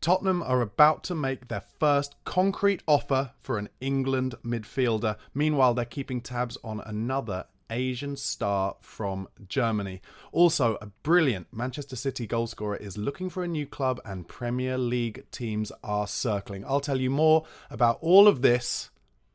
Tottenham are about to make their first concrete offer for an England midfielder. Meanwhile, they're keeping tabs on another Asian star from Germany. Also, a brilliant Manchester City goalscorer is looking for a new club and Premier League teams are circling. I'll tell you more about all of this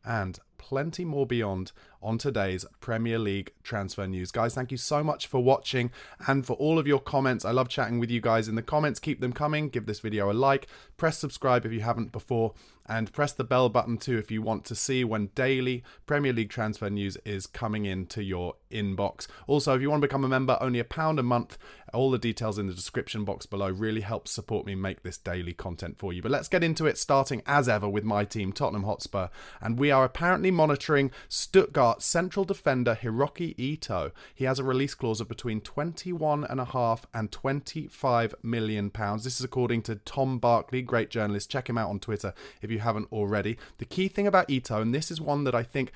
and plenty more beyond on today's Premier League transfer news. Guys, thank you so much for watching and for all of your comments. I love chatting with you guys in the comments. Keep them coming. Give this video a like. Press subscribe if you haven't before. And press the bell button too if you want to see when daily Premier League transfer news is coming into your inbox. Also, if you want to become a member, only £1 a month. All the details in the description box below really helps support me make this daily content for you. But let's get into it, starting as ever with my team, Tottenham Hotspur. And we are apparently monitoring Stuttgart central defender Hiroki Ito. He has a release clause of between £21.5 and £25 million. This is according to Tom Barkley, great journalist. Check him out on Twitter if you haven't already. The key thing about Ito, and this is one that I think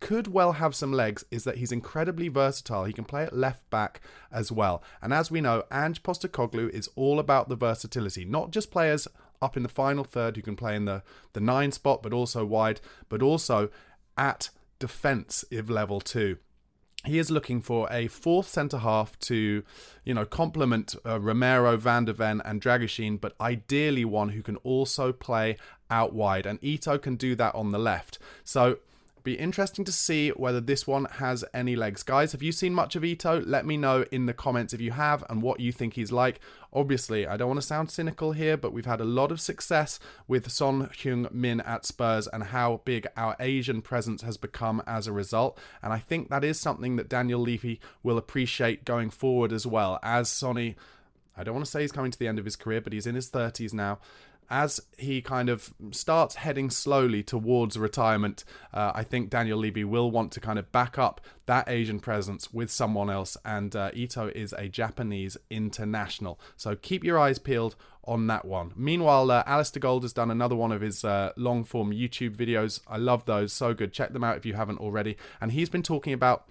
could well have some legs, is that he's incredibly versatile. He can play at left back as well. And as we know, Ange Postecoglou is all about the versatility. Not just players up in the final third who can play in the 9 spot, but also wide, but also at defensive level too. He is looking for a fourth centre-half to, complement Romero, Van der Ven and Dragusin, but ideally one who can also play out wide. And Ito can do that on the left. So be interesting to see whether this one has any legs. Guys, have you seen much of Ito? Let me know in the comments if you have and what you think he's like. Obviously, I don't want to sound cynical here, but we've had a lot of success with Son Heung-min at Spurs and how big our Asian presence has become as a result. And I think that is something that Daniel Levy will appreciate going forward as well. As Sonny, I don't want to say he's coming to the end of his career, but he's in his 30s now. As he kind of starts heading slowly towards retirement, I think Daniel Levy will want to kind of back up that Asian presence with someone else. And Ito is a Japanese international. So keep your eyes peeled on that one. Meanwhile, Alistair Gold has done another one of his long-form YouTube videos. I love those. So good. Check them out if you haven't already. And he's been talking about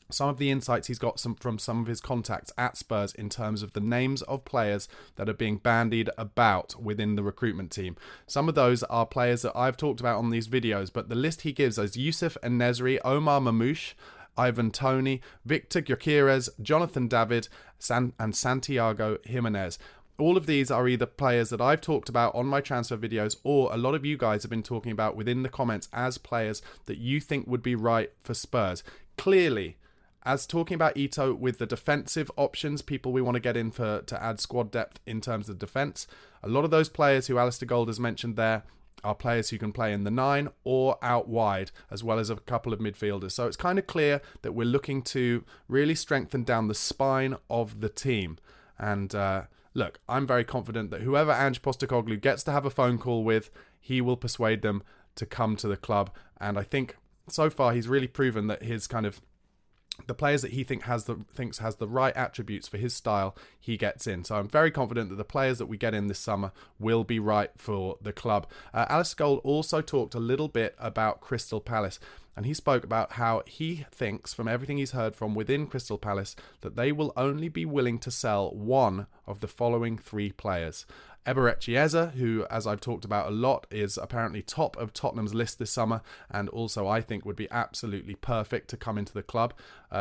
some of the insights he's got from some of his contacts at Spurs in terms of the names of players that are being bandied about within the recruitment team. Some of those are players that I've talked about on these videos, but the list he gives is Yusuf En-Nesyri, Omar Mamouche, Ivan Toney, Victor Gyökeres, Jonathan David, and Santiago Jimenez. All of these are either players that I've talked about on my transfer videos, or a lot of you guys have been talking about within the comments as players that you think would be right for Spurs. Clearly, as talking about Ito with the defensive options, people we want to get in to add squad depth in terms of defence, a lot of those players who Alistair Gold has mentioned there are players who can play in the 9 or out wide, as well as a couple of midfielders. So it's kind of clear that we're looking to really strengthen down the spine of the team. And look, I'm very confident that whoever Ange Postecoglou gets to have a phone call with, he will persuade them to come to the club. And I think so far he's really proven that his kind of the players that he thinks has the right attributes for his style, he gets in. So I'm very confident that the players that we get in this summer will be right for the club. Alistair Gold also talked a little bit about Crystal Palace, and he spoke about how he thinks, from everything he's heard from within Crystal Palace, that they will only be willing to sell one of the following 3 players. Eberechi Eze, who, as I've talked about a lot, is apparently top of Tottenham's list this summer, and also I think would be absolutely perfect to come into the club.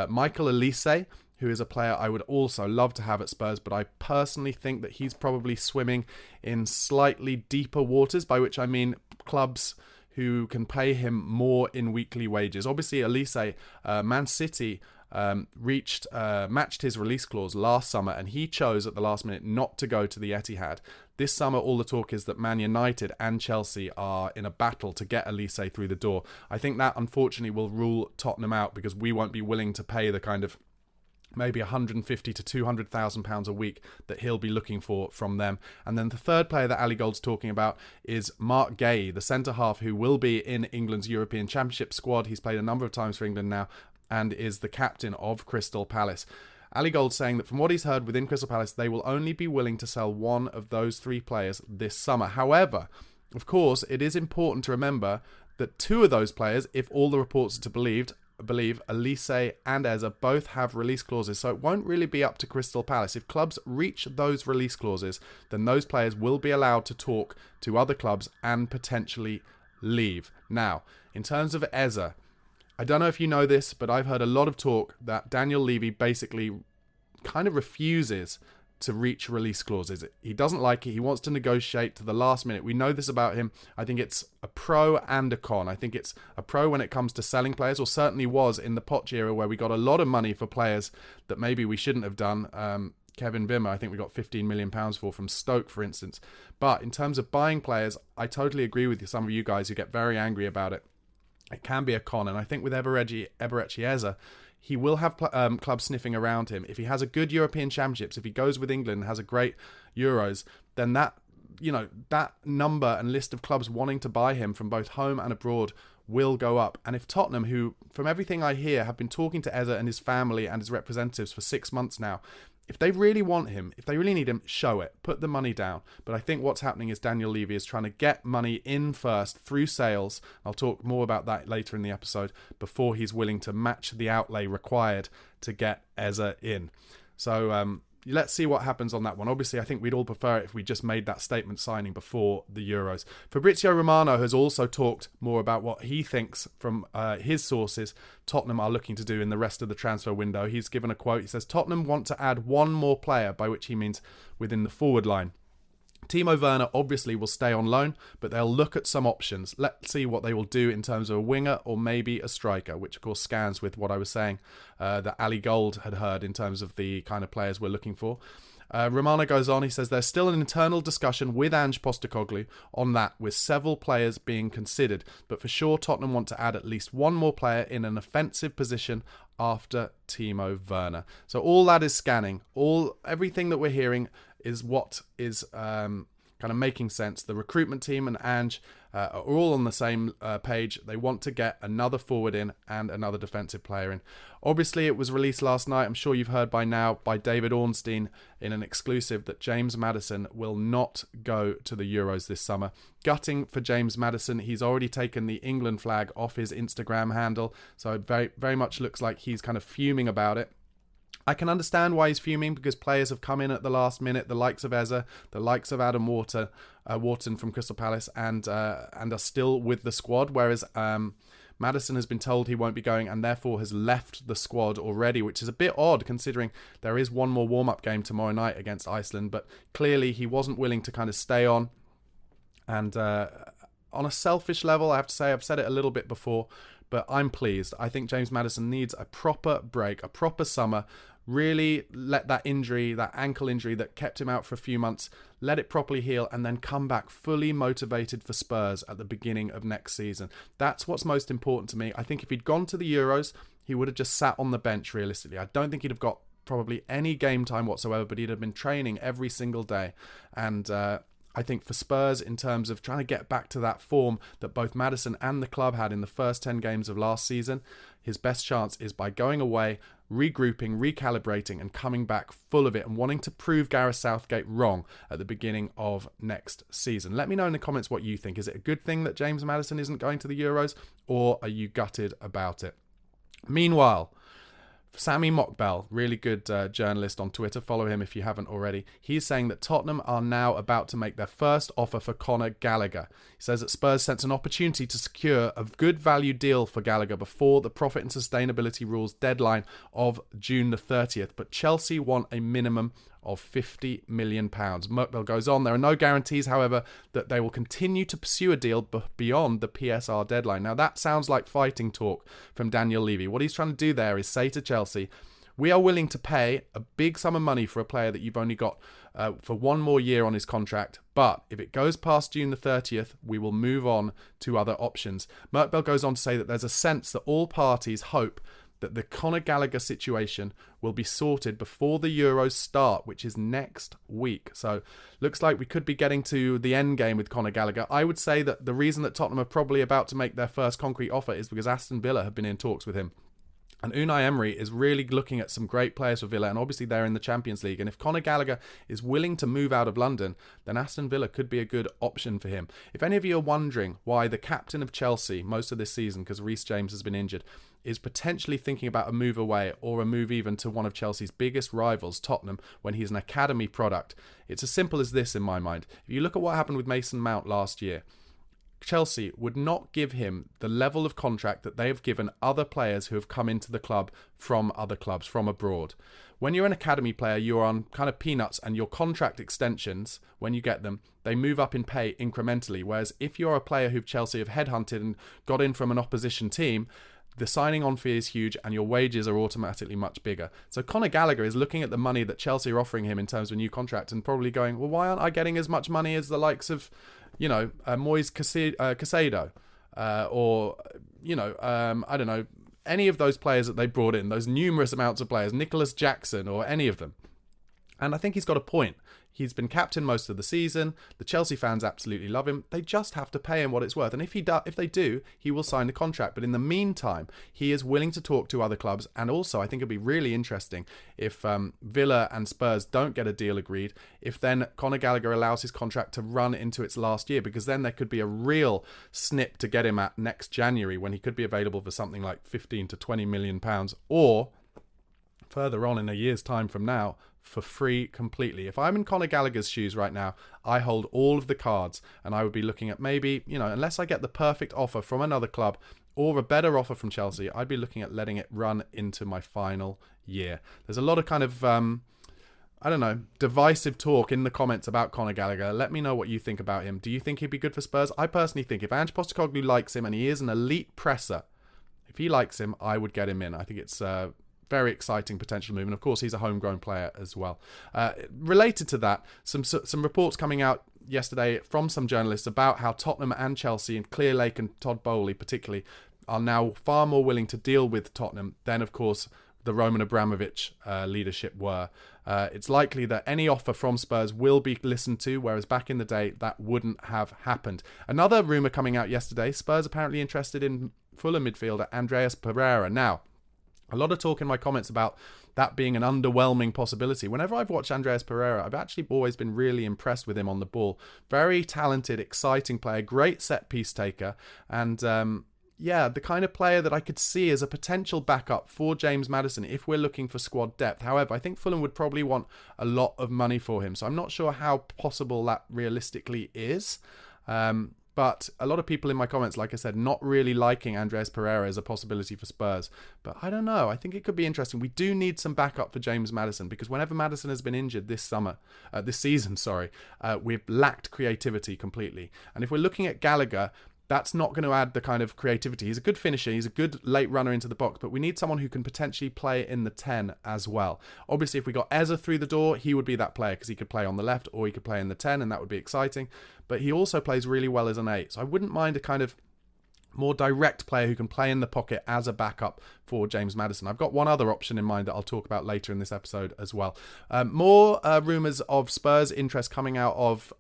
Michael Olise, who is a player I would also love to have at Spurs, but I personally think that he's probably swimming in slightly deeper waters, by which I mean clubs who can pay him more in weekly wages. Obviously, Olise, Man City matched his release clause last summer, and he chose at the last minute not to go to the Etihad. This summer, all the talk is that Man United and Chelsea are in a battle to get Olise through the door. I think that, unfortunately, will rule Tottenham out because we won't be willing to pay the kind of maybe £150,000 to £200,000 a week that he'll be looking for from them. And then the third player that Ali Gold's talking about is Mark Gay, the centre-half who will be in England's European Championship squad. He's played a number of times for England now and is the captain of Crystal Palace. Ali Gold saying that from what he's heard within Crystal Palace, they will only be willing to sell one of those 3 players this summer. However, of course, it is important to remember that 2 of those players, if all the reports are to be believed, believe Elise and Eze both have release clauses, so it won't really be up to Crystal Palace. If clubs reach those release clauses, then those players will be allowed to talk to other clubs and potentially leave. Now, in terms of Eze, I don't know if you know this, but I've heard a lot of talk that Daniel Levy basically kind of refuses to reach release clauses. He doesn't like it. He wants to negotiate to the last minute. We know this about him. I think it's a pro and a con. I think it's a pro when it comes to selling players, or certainly was in the Poch era, where we got a lot of money for players that maybe we shouldn't have done. Kevin Wimmer, I think we got £15 million for from Stoke, for instance. But in terms of buying players, I totally agree with some of you guys who get very angry about it. It can be a con, and I think with Eberechi Eze, he will have clubs sniffing around him. If he has a good European Championships, if he goes with England and has a great Euros, then that number and list of clubs wanting to buy him from both home and abroad will go up. And if Tottenham, who, from everything I hear, have been talking to Eze and his family and his representatives for 6 months now, if they really want him, if they really need him, show it. Put the money down. But I think what's happening is Daniel Levy is trying to get money in first through sales. I'll talk more about that later in the episode, before he's willing to match the outlay required to get Eze in. So let's see what happens on that one. Obviously, I think we'd all prefer it if we just made that statement signing before the Euros. Fabrizio Romano has also talked more about what he thinks from his sources Tottenham are looking to do in the rest of the transfer window. He's given a quote. He says, Tottenham want to add one more player, by which he means within the forward line. Timo Werner obviously will stay on loan, but they'll look at some options. Let's see what they will do in terms of a winger or maybe a striker, which of course scans with what I was saying that Ali Gold had heard in terms of the kind of players we're looking for. Romano goes on, he says there's still an internal discussion with Ange Postecoglou on that, with several players being considered, but for sure Tottenham want to add at least one more player in an offensive position after Timo Werner. So all that is scanning. Everything that we're hearing is what is kind of making sense. The recruitment team and Ange are all on the same page. They want to get another forward in and another defensive player in. Obviously, it was released last night, I'm sure you've heard by now, by David Ornstein in an exclusive, that James Maddison will not go to the Euros this summer. Gutting for James Maddison. He's already taken the England flag off his Instagram handle, so it very, very much looks like he's kind of fuming about it. I can understand why he's fuming, because players have come in at the last minute, the likes of Eze, the likes of Adam Wharton from Crystal Palace, and are still with the squad, whereas Maddison has been told he won't be going and therefore has left the squad already, which is a bit odd considering there is one more warm-up game tomorrow night against Iceland, but clearly he wasn't willing to kind of stay on. And on a selfish level, I have to say, I've said it a little bit before, but I'm pleased. I think James Maddison needs a proper break, a proper summer. Really let that injury, that ankle injury that kept him out for a few months, let it properly heal and then come back fully motivated for Spurs at the beginning of next season. That's what's most important to me. I think if he'd gone to the Euros, he would have just sat on the bench realistically. I don't think he'd have got probably any game time whatsoever, but he'd have been training every single day. And I think for Spurs, in terms of trying to get back to that form that both Maddison and the club had in the first 10 games of last season, his best chance is by going away, regrouping, recalibrating, and coming back full of it and wanting to prove Gareth Southgate wrong at the beginning of next season. Let me know in the comments what you think. Is it a good thing that James Maddison isn't going to the Euros, or are you gutted about it? Meanwhile, Sammy Mockbell, really good journalist on Twitter, follow him if you haven't already. He's saying that Tottenham are now about to make their first offer for Conor Gallagher. He says that Spurs sense an opportunity to secure a good value deal for Gallagher before the profit and sustainability rules deadline of June the 30th, but Chelsea want a minimum of £50 million. Mockbell goes on, there are no guarantees, however, that they will continue to pursue a deal beyond the PSR deadline. Now that sounds like fighting talk from Daniel Levy. What he's trying to do there is say to Chelsea, we are willing to pay a big sum of money for a player that you've only got for one more year on his contract, but if it goes past June the 30th, we will move on to other options. Mockbell goes on to say that there's a sense that all parties hope that the Conor Gallagher situation will be sorted before the Euros start, which is next week. So looks like we could be getting to the end game with Conor Gallagher. I would say that the reason that Tottenham are probably about to make their first concrete offer is because Aston Villa have been in talks with him. And Unai Emery is really looking at some great players for Villa, and obviously they're in the Champions League. And if Conor Gallagher is willing to move out of London, then Aston Villa could be a good option for him. If any of you are wondering why the captain of Chelsea most of this season, because Reece James has been injured, is potentially thinking about a move away or a move even to one of Chelsea's biggest rivals, Tottenham, when he's an academy product, it's as simple as this in my mind. If you look at what happened with Mason Mount last year, Chelsea would not give him the level of contract that they have given other players who have come into the club from other clubs, from abroad. When you're an academy player, you're on kind of peanuts, and your contract extensions, when you get them, they move up in pay incrementally. Whereas if you're a player who Chelsea have headhunted and got in from an opposition team, the signing on fee is huge and your wages are automatically much bigger. So Conor Gallagher is looking at the money that Chelsea are offering him in terms of a new contract and probably going, well, why aren't I getting as much money as the likes of, Moise Caicedo, or, I don't know, any of those players that they brought in, those numerous amounts of players, Nicholas Jackson or any of them. And I think he's got a point. He's been captain most of the season. The Chelsea fans absolutely love him. They just have to pay him what it's worth. And if they do, he will sign the contract. But in the meantime, he is willing to talk to other clubs. And also, I think it'd be really interesting if Villa and Spurs don't get a deal agreed, if then Conor Gallagher allows his contract to run into its last year, because then there could be a real snip to get him at next January when he could be available for something like 15 to 20 million pounds, or further on in a year's time from now, for free completely. If I'm in Conor Gallagher's shoes right now, I hold all of the cards, and I would be looking at maybe, unless I get the perfect offer from another club or a better offer from Chelsea, I'd be looking at letting it run into my final year. There's a lot of kind of, divisive talk in the comments about Conor Gallagher. Let me know what you think about him. Do you think he'd be good for Spurs? I personally think if Ange Postecoglou likes him, and he is an elite presser, if he likes him, I would get him in. I think it's very exciting potential move, and of course he's a homegrown player as well. Related to that, some reports coming out yesterday from some journalists about how Tottenham and Chelsea, and Clearlake and Todd Bowley particularly, are now far more willing to deal with Tottenham than, of course, the Roman Abramovich leadership were. It's likely that any offer from Spurs will be listened to, whereas back in the day that wouldn't have happened. Another rumour coming out yesterday, Spurs apparently interested in Fulham midfielder Andreas Pereira. Now, a lot of talk in my comments about that being an underwhelming possibility. Whenever I've watched Andreas Pereira, I've actually always been really impressed with him on the ball. Very talented, exciting player, great set-piece taker, and the kind of player that I could see as a potential backup for James Maddison if we're looking for squad depth. However, I think Fulham would probably want a lot of money for him, so I'm not sure how possible that realistically is. But a lot of people in my comments, like I said, not really liking Andreas Pereira as a possibility for Spurs. But I don't know. I think it could be interesting. We do need some backup for James Maddison, because whenever Maddison has been injured this season, we've lacked creativity completely. And if we're looking at Gallagher, that's not going to add the kind of creativity. He's a good finisher. He's a good late runner into the box, but we need someone who can potentially play in the 10 as well. Obviously, if we got Eza through the door, he would be that player, because he could play on the left or he could play in the 10, and that would be exciting. But he also plays really well as an 8. So I wouldn't mind a kind of more direct player who can play in the pocket as a backup for James Maddison. I've got one other option in mind that I'll talk about later in this episode as well. More rumours of Spurs interest coming out of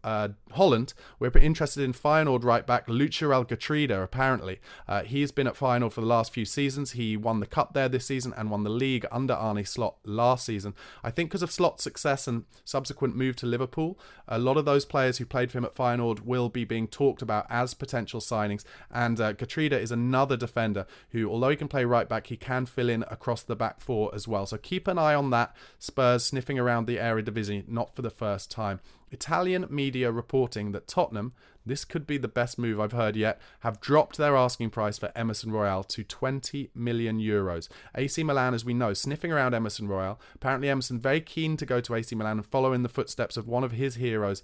Holland. We're interested in Feyenoord right back Lucharel Gatrida, apparently. He's been at Feyenoord for the last few seasons. He won the cup there this season and won the league under Arne Slot last season. I think because of Slot's success and subsequent move to Liverpool, a lot of those players who played for him at Feyenoord will be being talked about as potential signings, and Gatrida is another defender who, although he can play right back, he can fill in across the back four as well. So keep an eye on that. Spurs sniffing around the Eredivisie, not for the first time. Italian media reporting that Tottenham, this could be the best move I've heard yet, have dropped their asking price for Emerson Royal to 20 million euros. AC Milan, as we know, sniffing around Emerson Royal. Apparently Emerson very keen to go to AC Milan and follow in the footsteps of one of his heroes,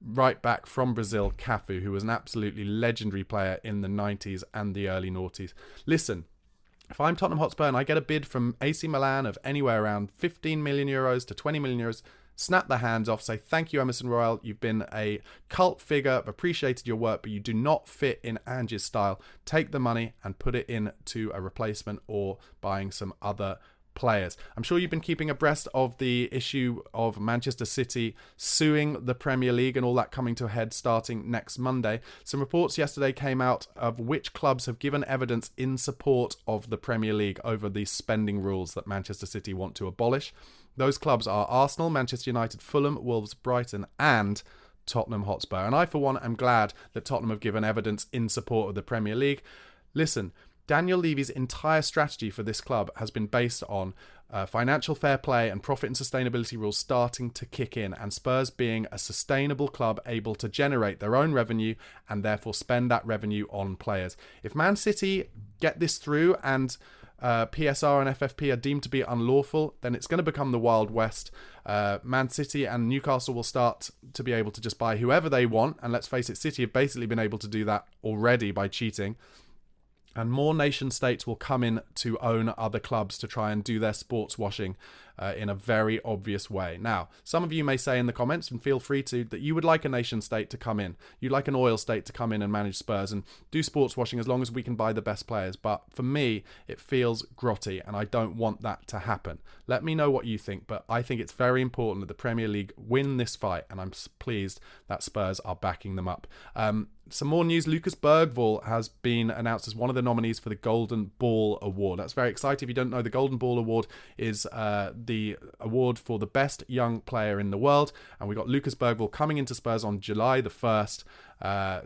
right back from Brazil, Cafu, who was an absolutely legendary player in the 90s and the early noughties. Listen, if I'm Tottenham Hotspur and I get a bid from AC Milan of anywhere around 15 million euros to 20 million euros, snap their hands off, say thank you Emerson Royal, you've been a cult figure, I've appreciated your work, but you do not fit in Ange's style. Take the money and put it into a replacement or buying some other players. I'm sure you've been keeping abreast of the issue of Manchester City suing the Premier League and all that coming to a head starting next Monday. Some reports yesterday came out of which clubs have given evidence in support of the Premier League over the spending rules that Manchester City want to abolish. Those clubs are Arsenal, Manchester United, Fulham, Wolves, Brighton and Tottenham Hotspur. And I, for one, am glad that Tottenham have given evidence in support of the Premier League. Listen, Daniel Levy's entire strategy for this club has been based on financial fair play and profit and sustainability rules starting to kick in, and Spurs being a sustainable club able to generate their own revenue and therefore spend that revenue on players. If Man City get this through and PSR and FFP are deemed to be unlawful, then it's going to become the Wild West. Man City and Newcastle will start to be able to just buy whoever they want, and let's face it, City have basically been able to do that already by cheating. And more nation states will come in to own other clubs to try and do their sports washing in a very obvious way. Now, some of you may say in the comments, and feel free to, that you would like a nation state to come in. You'd like an oil state to come in and manage Spurs and do sports washing as long as we can buy the best players. But for me, it feels grotty and I don't want that to happen. Let me know what you think, but I think it's very important that the Premier League win this fight, and I'm pleased that Spurs are backing them up. Some more news. Lucas Bergvall has been announced as one of the nominees for the Golden Ball Award. That's very exciting. If you don't know, the Golden Ball Award is the award for the best young player in the world. And we got Lucas Bergvall coming into Spurs on July the 1st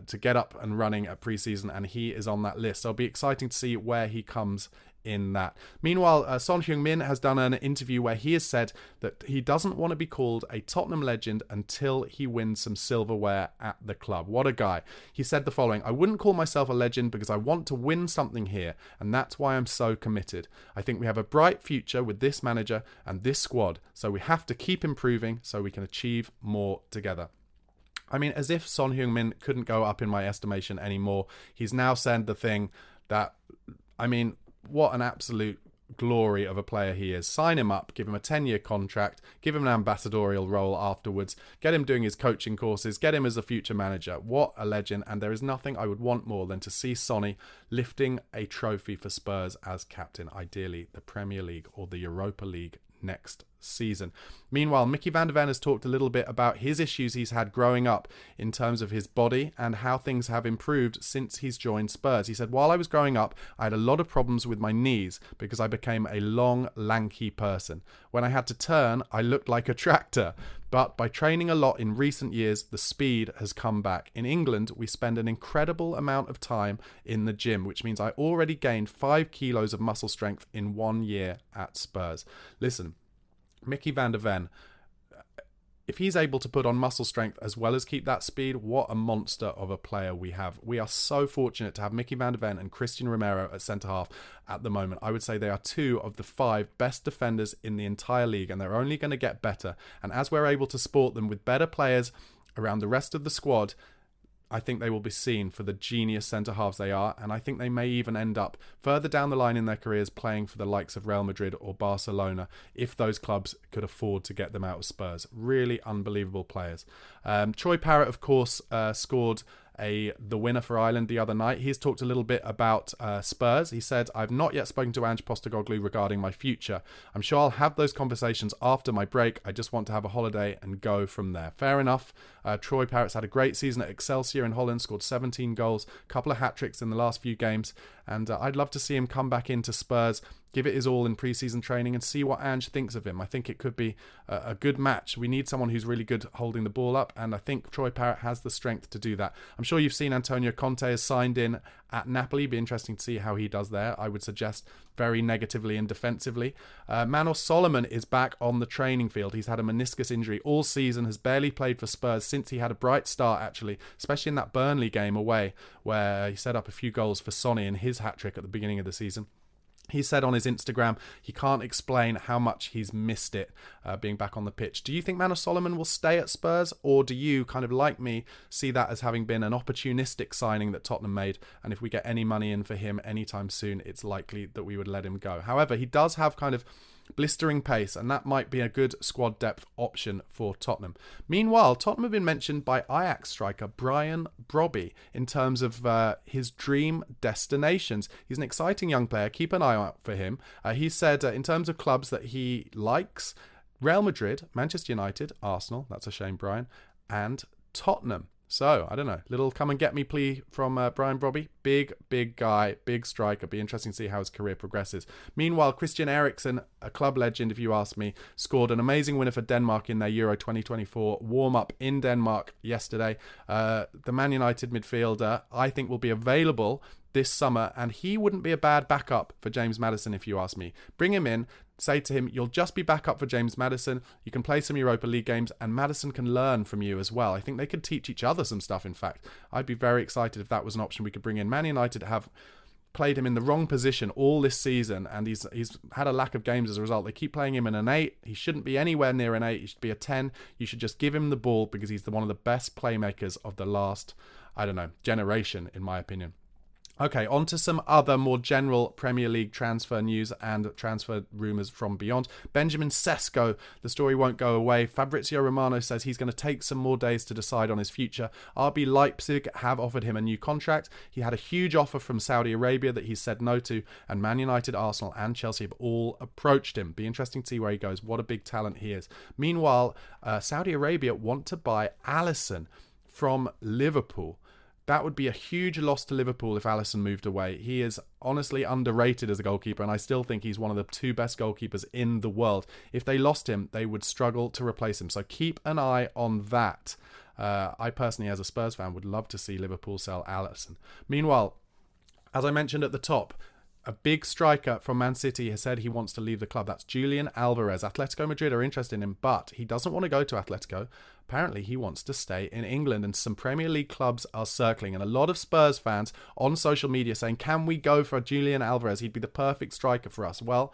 to get up and running at pre-season, and he is on that list. So it'll be exciting to see where he comes in that. Meanwhile, Son Heung-min has done an interview where he has said that he doesn't want to be called a Tottenham legend until he wins some silverware at the club. What a guy. He said the following: "I wouldn't call myself a legend because I want to win something here, and that's why I'm so committed. I think we have a bright future with this manager and this squad, so we have to keep improving so we can achieve more together." I mean, as if Son Heung-min couldn't go up in my estimation anymore. He's now said the thing that, I mean, what an absolute glory of a player he is. Sign him up, give him a 10-year contract, give him an ambassadorial role afterwards, get him doing his coaching courses, get him as a future manager. What a legend, and there is nothing I would want more than to see Sonny lifting a trophy for Spurs as captain, ideally the Premier League or the Europa League next season. Meanwhile, Mickey van der Ven has talked a little bit about his issues he's had growing up in terms of his body and how things have improved since he's joined Spurs. He said, "While I was growing up, I had a lot of problems with my knees because I became a long, lanky person. When I had to turn, I looked like a tractor. But by training a lot in recent years, the speed has come back. In England, we spend an incredible amount of time in the gym, which means I already gained 5 kilos of muscle strength in 1 year at Spurs." Listen, Mickey van der Ven, if he's able to put on muscle strength as well as keep that speed, what a monster of a player we have. We are so fortunate to have Mickey van der Ven and Christian Romero at centre-half at the moment. I would say they are 2 of the 5 best defenders in the entire league, and they're only going to get better. And as we're able to support them with better players around the rest of the squad, I think they will be seen for the genius centre-halves they are, and I think they may even end up further down the line in their careers playing for the likes of Real Madrid or Barcelona if those clubs could afford to get them out of Spurs. Really unbelievable players. Troy Parrott, of course, scored the winner for Ireland the other night. He's talked a little bit about Spurs. He said, "I've not yet spoken to Ange Postecoglou regarding my future. I'm sure I'll have those conversations after my break. I just want to have a holiday and go from there." Fair enough. Troy Parrott's had a great season at Excelsior in Holland, scored 17 goals, a couple of hat-tricks in the last few games, and I'd love to see him come back into Spurs, give it his all in pre-season training and see what Ange thinks of him. I think it could be a good match. We need someone who's really good holding the ball up, and I think Troy Parrott has the strength to do that. I'm sure you've seen Antonio Conte has signed in at Napoli. Be interesting to see how he does there. I would suggest very negatively and defensively. Manos Solomon is back on the training field. He's had a meniscus injury all season, has barely played for Spurs since he had a bright start, actually, especially in that Burnley game away, where he set up a few goals for Sonny in his hat-trick at the beginning of the season. He said on his Instagram he can't explain how much he's missed it being back on the pitch. Do you think Manos Solomon will stay at Spurs, or do you, kind of like me, see that as having been an opportunistic signing that Tottenham made, and if we get any money in for him anytime soon, it's likely that we would let him go? However, he does have kind of blistering pace, and that might be a good squad depth option for Tottenham. Meanwhile, Tottenham have been mentioned by Ajax striker Brian Brobby in terms of his dream destinations. He's an exciting young player. Keep an eye out for him. He said in terms of clubs that he likes, Real Madrid, Manchester United, Arsenal, that's a shame, Brian, and Tottenham. So, I don't know, little come and get me plea from Brian Brobby. Big guy, big striker. Be interesting to see how his career progresses. Meanwhile, Christian Eriksen, a club legend if you ask me, scored an amazing winner for Denmark in their Euro 2024 warm-up in Denmark yesterday. The Man United midfielder, I think, will be available this summer, and he wouldn't be a bad backup for James Maddison if you ask me. Bring him in, say to him, you'll just be backup for James Maddison, you can play some Europa League games, and Maddison can learn from you as well. I think they could teach each other some stuff, in fact. I'd be very excited if that was an option we could bring in. Man United have played him in the wrong position all this season, and he's had a lack of games as a result. They keep playing him in an 8. He shouldn't be anywhere near an 8. He should be a 10. You should just give him the ball because he's one of the best playmakers of the last, generation, in my opinion. Okay, on to some other more general Premier League transfer news and transfer rumours from beyond. Benjamin Sesko, the story won't go away. Fabrizio Romano says he's going to take some more days to decide on his future. RB Leipzig have offered him a new contract. He had a huge offer from Saudi Arabia that he said no to, and Man United, Arsenal and Chelsea have all approached him. Be interesting to see where he goes. What a big talent he is. Meanwhile, Saudi Arabia want to buy Alisson from Liverpool. That would be a huge loss to Liverpool if Alisson moved away. He is honestly underrated as a goalkeeper, and I still think he's one of the 2 best goalkeepers in the world. If they lost him, they would struggle to replace him. So keep an eye on that. I personally, as a Spurs fan, would love to see Liverpool sell Alisson. Meanwhile, as I mentioned at the top, a big striker from Man City has said he wants to leave the club. That's Julian Alvarez. Atletico Madrid are interested in him, but he doesn't want to go to Atletico. Apparently, he wants to stay in England, and some Premier League clubs are circling. And a lot of Spurs fans on social media saying, can we go for Julian Alvarez? He'd be the perfect striker for us. Well,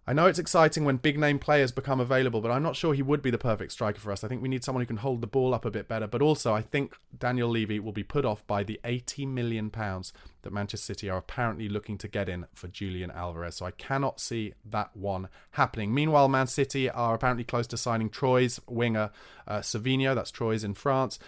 I know it's exciting when big-name players become available, but I'm not sure he would be the perfect striker for us. I think we need someone who can hold the ball up a bit better. But also, I think Daniel Levy will be put off by the £80 million that Manchester City are apparently looking to get in for Julian Alvarez. So I cannot see that one happening. Meanwhile, Man City are apparently close to signing Troyes winger Savinho. That's Troyes in France.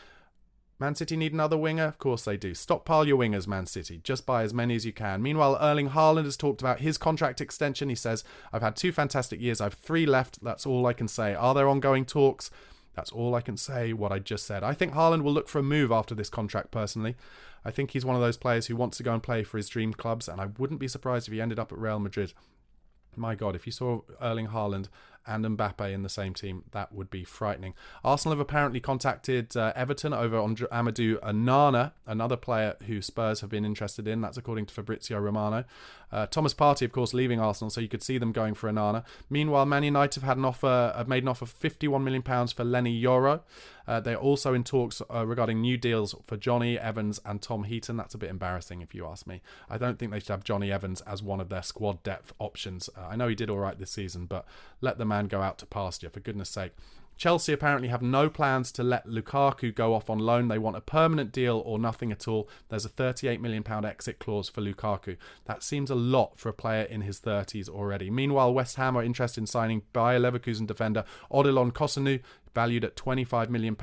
Man City need another winger? Of course they do. Stockpile your wingers, Man City. Just buy as many as you can. Meanwhile, Erling Haaland has talked about his contract extension. He says, I've had 2 fantastic years. I have 3 left. That's all I can say. Are there ongoing talks? That's all I can say, what I just said. I think Haaland will look for a move after this contract, personally. I think he's one of those players who wants to go and play for his dream clubs, and I wouldn't be surprised if he ended up at Real Madrid. My God, if you saw Erling Haaland and Mbappe in the same team, that would be frightening. Arsenal have apparently contacted Everton over on Amadou Onana, another player who Spurs have been interested in. That's according to Fabrizio Romano. Thomas Partey, of course, leaving Arsenal, so you could see them going for Onana. Meanwhile, Man United have made an offer of £51 million for Lenny Euro. They're also in talks regarding new deals for Johnny Evans and Tom Heaton. That's a bit embarrassing if you ask me. I don't think they should have Johnny Evans as one of their squad depth options. I know he did all right this season, but let the man go out to pasture, for goodness sake. Chelsea apparently have no plans to let Lukaku go off on loan. They want a permanent deal or nothing at all. There's a £38 million exit clause for Lukaku. That seems a lot for a player in his 30s already. Meanwhile, West Ham are interested in signing Bayer Leverkusen defender Odilon Kosunu, valued at £25 million.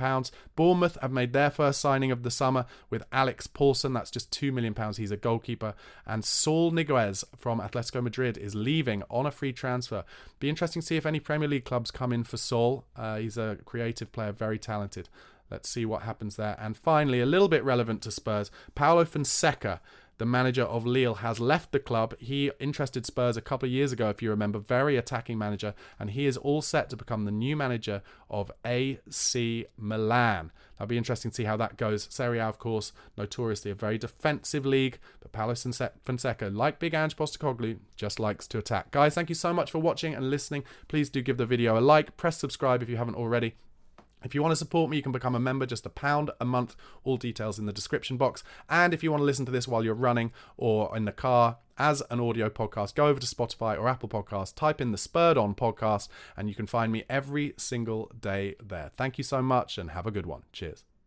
Bournemouth have made their first signing of the summer with Alex Paulson. That's just £2 million. He's a goalkeeper. And Saul Niguez from Atletico Madrid is leaving on a free transfer. Be interesting to see if any Premier League clubs come in for Saul. He's a creative player, very talented. Let's see what happens there. And finally, a little bit relevant to Spurs, Paulo Fonseca, the manager of Lille, has left the club. He interested Spurs a couple of years ago, if you remember, very attacking manager, and he is all set to become the new manager of AC Milan. That'll be interesting to see how that goes. Serie A, of course, notoriously a very defensive league, but Paulo Fonseca, like Big Ange Postecoglou, just likes to attack. Guys, thank you so much for watching and listening. Please do give the video a like, press subscribe if you haven't already. If you want to support me, you can become a member, just £1 a month. All details in the description box. And if you want to listen to this while you're running or in the car as an audio podcast, go over to Spotify or Apple Podcasts, type in the Spurred On podcast, and you can find me every single day there. Thank you so much and have a good one. Cheers.